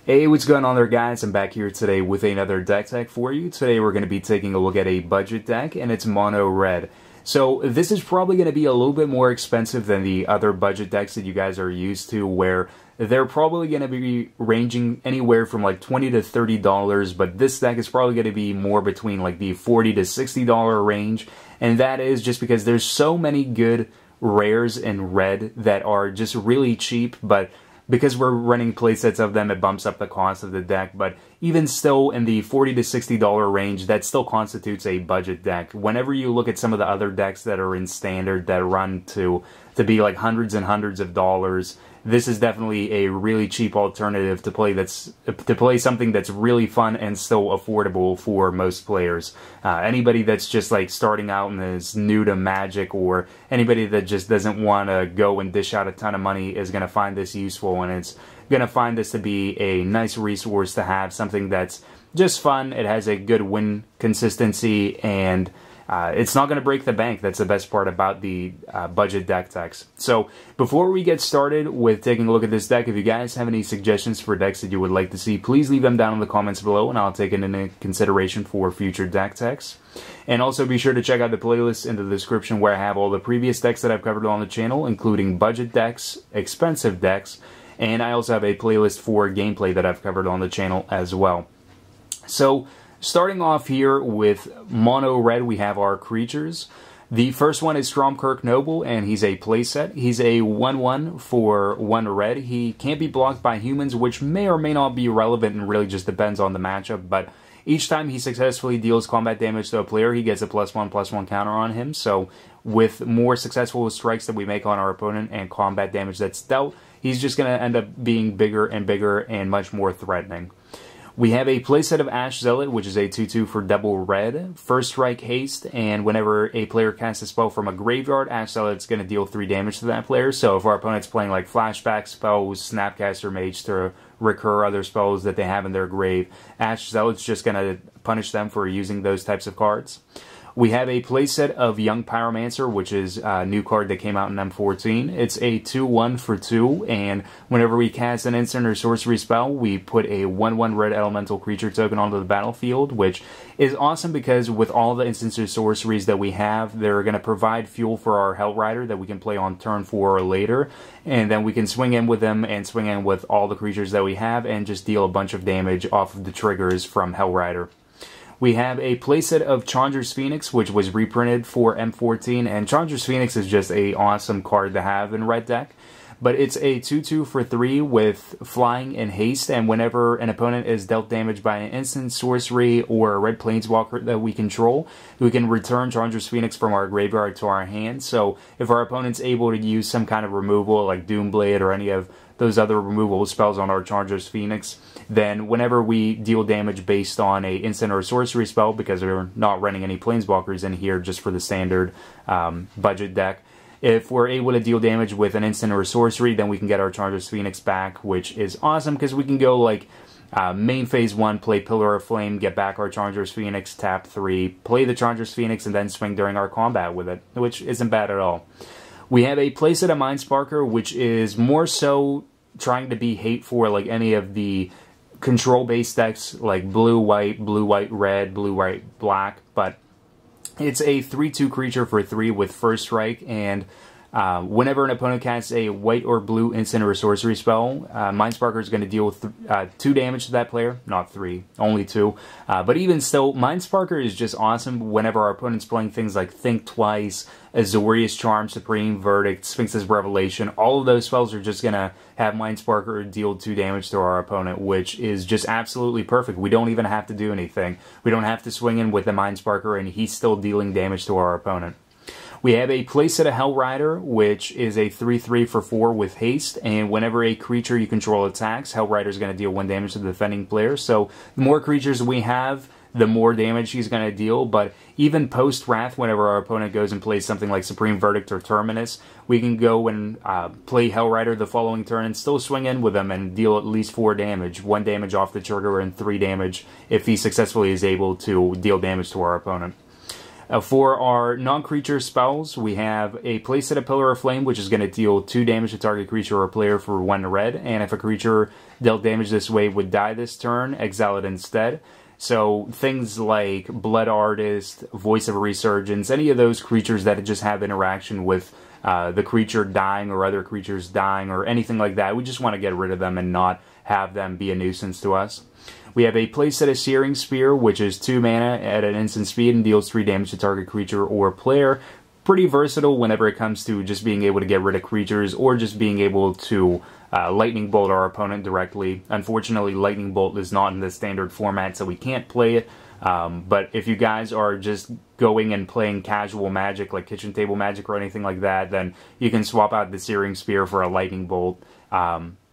Hey, what's going on there, guys? I'm back here today with another deck tech for you. Today we're going to be taking a look at a budget deck, and it's mono red. So this is probably going to be a little bit more expensive than the other budget decks that you guys are used to, where they're probably going to be ranging anywhere from like $20 to $30, but this deck is probably going to be more between like the $40 to $60 range, and that is just because there's so many good rares in red that are just really cheap, but because we're running playsets of them, it bumps up the cost of the deck. But even still, in the $40 to $60 range, that still constitutes a budget deck. Whenever you look at some of the other decks that are in standard that run to be like hundreds and hundreds of dollars, this is definitely a really cheap alternative to play something that's really fun and still affordable for most players. Anybody that's just like starting out and is new to Magic, or anybody that just doesn't want to go and dish out a ton of money, is going to find this useful, and it's going to find this to be a nice resource to have, something that's just fun. It has a good win consistency, and it's not going to break the bank. That's the best part about the budget deck techs. So before we get started with taking a look at this deck, if you guys have any suggestions for decks that you would like to see, please leave them down in the comments below, and I'll take it into consideration for future deck techs. And also be sure to check out the playlist in the description, where I have all the previous decks that I've covered on the channel, including budget decks, expensive decks, and I also have a playlist for gameplay that I've covered on the channel as well. So starting off here with mono red, we have our creatures. The first one is Stromkirk Noble, and he's a playset. He's a 1/1 for 1 red. He can't be blocked by humans, which may or may not be relevant and really just depends on the matchup, but each time he successfully deals combat damage to a player, he gets a +1/+1 counter on him. So with more successful strikes that we make on our opponent and combat damage that's dealt, he's just going to end up being bigger and bigger and much more threatening. We have a playset of Ash Zealot, which is a 2/2 for double red. First strike haste, and whenever a player casts a spell from a graveyard, Ash Zealot's going to deal 3 damage to that player. So if our opponent's playing like flashback spells, Snapcaster Mage to recur other spells that they have in their grave, Ash Zealot's just going to punish them for using those types of cards. We have a playset of Young Pyromancer, which is a new card that came out in M14. It's a 2/1 for 2, and whenever we cast an instant or sorcery spell, we put a 1/1 red elemental creature token onto the battlefield, which is awesome because with all the instants or sorceries that we have, they're going to provide fuel for our Hellrider that we can play on turn 4 or later, and then we can swing in with them and swing in with all the creatures that we have and just deal a bunch of damage off of the triggers from Hellrider. We have a playset of Chandra's Phoenix, which was reprinted for M14, and Chandra's Phoenix is just an awesome card to have in red deck. But it's a 2/2 for 3 with flying and haste, and whenever an opponent is dealt damage by an instant, sorcery, or a red planeswalker that we control, we can return Chandra's Phoenix from our graveyard to our hand. So if our opponent's able to use some kind of removal like Doomblade or any of those other removal spells on our Chandra's Phoenix, then whenever we deal damage based on a instant or sorcery spell, because we're not running any planeswalkers in here just for the standard budget deck, if we're able to deal damage with an instant or a sorcery, then we can get our Chandra's Phoenix back, which is awesome because we can go like main phase 1, play Pillar of Flame, get back our Chandra's Phoenix, tap 3, play the Chandra's Phoenix, and then swing during our combat with it, which isn't bad at all. We have a playset of Mindsparker, which is more so trying to be hate for like any of the control-based decks like blue-white, red, blue-white, black, but it's a 3/2 creature for 3 with first strike, and whenever an opponent casts a white or blue instant or sorcery spell, Mindsparker is going to deal 2 damage to that player. Not 3, only 2. But even still, Mindsparker is just awesome whenever our opponent's playing things like Think Twice, Azorius Charm, Supreme Verdict, Sphinx's Revelation. All of those spells are just going to have Mindsparker deal 2 damage to our opponent, which is just absolutely perfect. We don't even have to do anything. We don't have to swing in with the Mindsparker, and he's still dealing damage to our opponent. We have a playset of Hellrider, which is a 3/3 for 4 with haste, and whenever a creature you control attacks, Hellrider is going to deal 1 damage to the defending player. So the more creatures we have, the more damage he's going to deal, but even post-Wrath, whenever our opponent goes and plays something like Supreme Verdict or Terminus, we can go and play Hellrider the following turn and still swing in with him and deal at least 4 damage, 1 damage off the trigger and 3 damage if he successfully is able to deal damage to our opponent. For our non-creature spells, we have a playset of Pillar of Flame, which is going to deal 2 damage to target creature or player for 1 red, and if a creature dealt damage this way would die this turn, exile it instead. So things like Blood Artist, Voice of Resurgence, any of those creatures that just have interaction with the creature dying or other creatures dying or anything like that, we just want to get rid of them and not have them be a nuisance to us. We have a playset of Searing Spear, which is 2 mana at an instant speed and deals 3 damage to target creature or player. Pretty versatile whenever it comes to just being able to get rid of creatures or just being able to Lightning Bolt our opponent directly. Unfortunately, Lightning Bolt is not in the standard format, so we can't play it. But if you guys are just going and playing casual Magic, like kitchen table Magic or anything like that, then you can swap out the Searing Spear for a Lightning Bolt,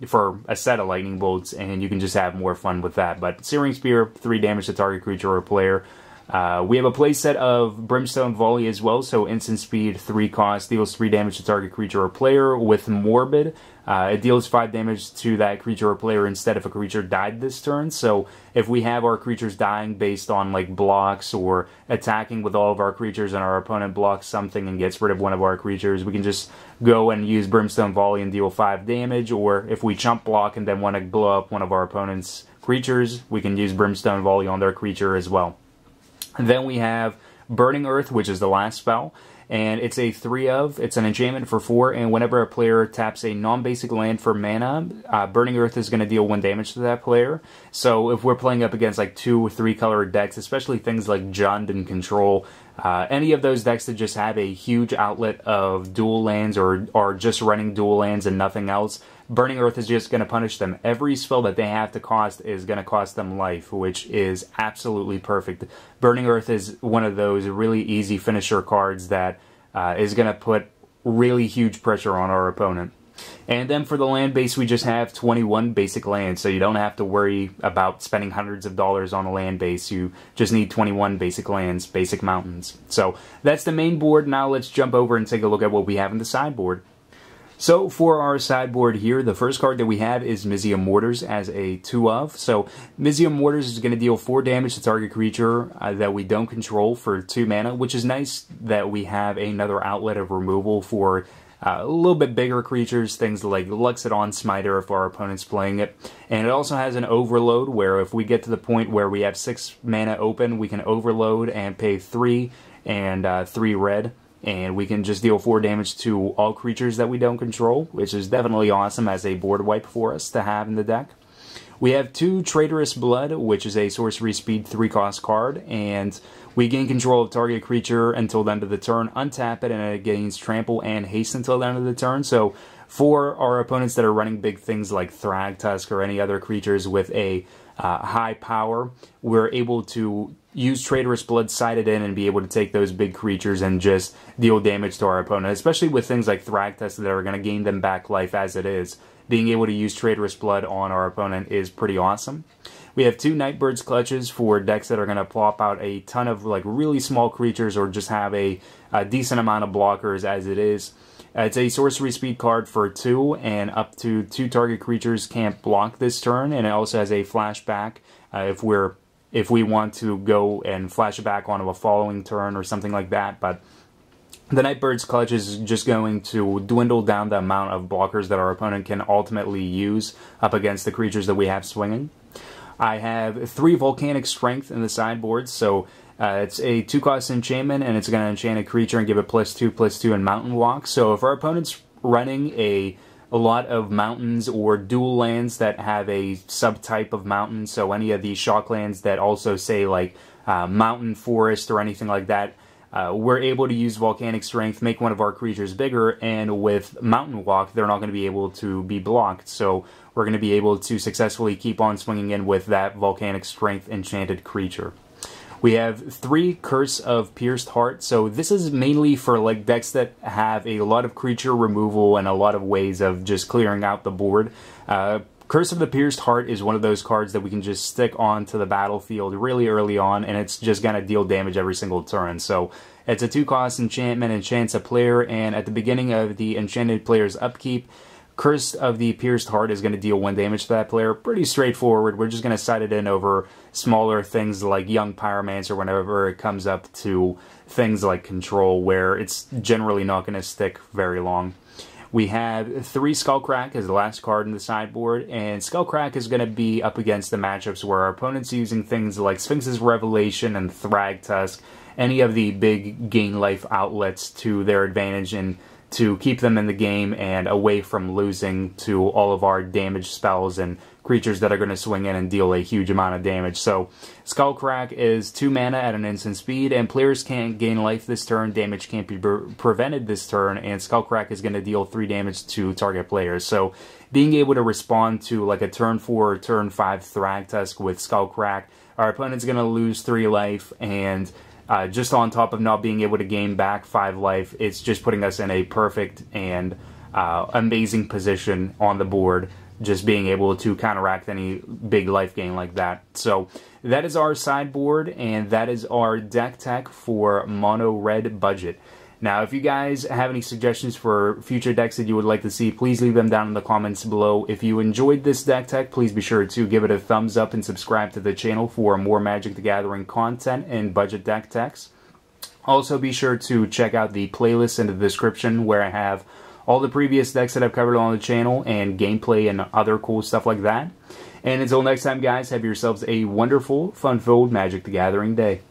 for a set of Lightning Bolts, and you can just have more fun with that. But Searing Spear, 3 damage to target creature or player. We have a playset of Brimstone Volley as well, so instant speed, 3 cost, deals 3 damage to target creature or player with Morbid. It deals 5 damage to that creature or player instead if a creature died this turn. So if we have our creatures dying based on like blocks or attacking with all of our creatures and our opponent blocks something and gets rid of one of our creatures, we can just go and use Brimstone Volley and deal 5 damage. Or if we chump block and then want to blow up one of our opponent's creatures, we can use Brimstone Volley on their creature as well. And then we have Burning Earth, which is the last spell, and it's a 3-of. It's an enchantment for 4, and whenever a player taps a non-basic land for mana, Burning Earth is going to deal 1 damage to that player. So if we're playing up against like 2 or 3 color decks, especially things like Jund and Control, any of those decks that just have a huge outlet of dual lands or are just running dual lands and nothing else, Burning Earth is just going to punish them. Every spell that they have to cost is going to cost them life, which is absolutely perfect. Burning Earth is one of those really easy finisher cards that is going to put really huge pressure on our opponent. And then for the land base, we just have 21 basic lands, so you don't have to worry about spending hundreds of dollars on a land base. You just need 21 basic lands, basic mountains. So that's the main board. Now let's jump over and take a look at what we have in the sideboard. So for our sideboard here, the first card that we have is Mizzium Mortars as a 2-of. So Mizzium Mortars is going to deal 4 damage to target creature that we don't control for 2 mana, which is nice that we have another outlet of removal for a little bit bigger creatures, things like Luxodon Smiter if our opponent's playing it. And it also has an overload where if we get to the point where we have 6 mana open, we can overload and pay 3 and 3 red. And we can just deal 4 damage to all creatures that we don't control, which is definitely awesome as a board wipe for us to have in the deck. We have 2 Traitorous Blood, which is a sorcery speed 3-cost card, and we gain control of target creature until the end of the turn, untap it, and it gains trample and haste until the end of the turn. So for our opponents that are running big things like Thragtusk or any other creatures with a high power, we're able to use Traitorous Blood sided in and be able to take those big creatures and just deal damage to our opponent, especially with things like Thragtusk that are going to gain them back life as it is. Being able to use Traitorous Blood on our opponent is pretty awesome. We have 2 Nightbird's Clutches for decks that are going to plop out a ton of like really small creatures or just have a decent amount of blockers as it is. It's a sorcery speed card for 2, and up to 2 target creatures can't block this turn, and it also has a flashback if we want to go and flash it back onto a following turn or something like that. But the Nightbird's Clutch is just going to dwindle down the amount of blockers that our opponent can ultimately use up against the creatures that we have swinging. I have 3 Volcanic Strength in the sideboard, so it's a 2-cost enchantment, and it's going to enchant a creature and give it +2/+2 in Mountain Walk. So if our opponent's running a lot of mountains or dual lands that have a subtype of mountain, so any of these shocklands that also say like mountain forest or anything like that, we're able to use Volcanic Strength, make one of our creatures bigger, and with Mountain Walk, they're not going to be able to be blocked. So we're going to be able to successfully keep on swinging in with that Volcanic Strength enchanted creature. We have 3 Curse of Pierced Heart, so this is mainly for like decks that have a lot of creature removal and a lot of ways of just clearing out the board. Curse of the Pierced Heart is one of those cards that we can just stick onto the battlefield really early on, and it's just going to deal damage every single turn. So it's a 2-cost enchantment, enchants a player, and at the beginning of the enchanted player's upkeep, Curse of the Pierced Heart is going to deal 1 damage to that player. Pretty straightforward. We're just going to side it in over smaller things like Young Pyromancer whenever it comes up to things like Control, where it's generally not going to stick very long. We have 3 Skullcrack as the last card in the sideboard, and Skullcrack is going to be up against the matchups where our opponent's using things like Sphinx's Revelation and Thragtusk, any of the big gain life outlets to their advantage and to keep them in the game and away from losing to all of our damage spells and creatures that are going to swing in and deal a huge amount of damage. So Skullcrack is 2 mana at an instant speed, and players can't gain life this turn, damage can't be prevented this turn, and Skullcrack is going to deal 3 damage to target players. So being able to respond to like a turn 4 or turn 5 Thragtusk with Skullcrack, our opponent's going to lose 3 life, and just on top of not being able to gain back 5 life, it's just putting us in a perfect and amazing position on the board, just being able to counteract any big life gain like that. So that is our sideboard, and that is our deck tech for mono red budget. Now, if you guys have any suggestions for future decks that you would like to see, please leave them down in the comments below. If you enjoyed this deck tech, please be sure to give it a thumbs up and subscribe to the channel for more Magic the Gathering content and budget deck techs. Also, be sure to check out the playlist in the description where I have all the previous decks that I've covered on the channel and gameplay and other cool stuff like that. And until next time, guys, have yourselves a wonderful, fun-filled Magic the Gathering day.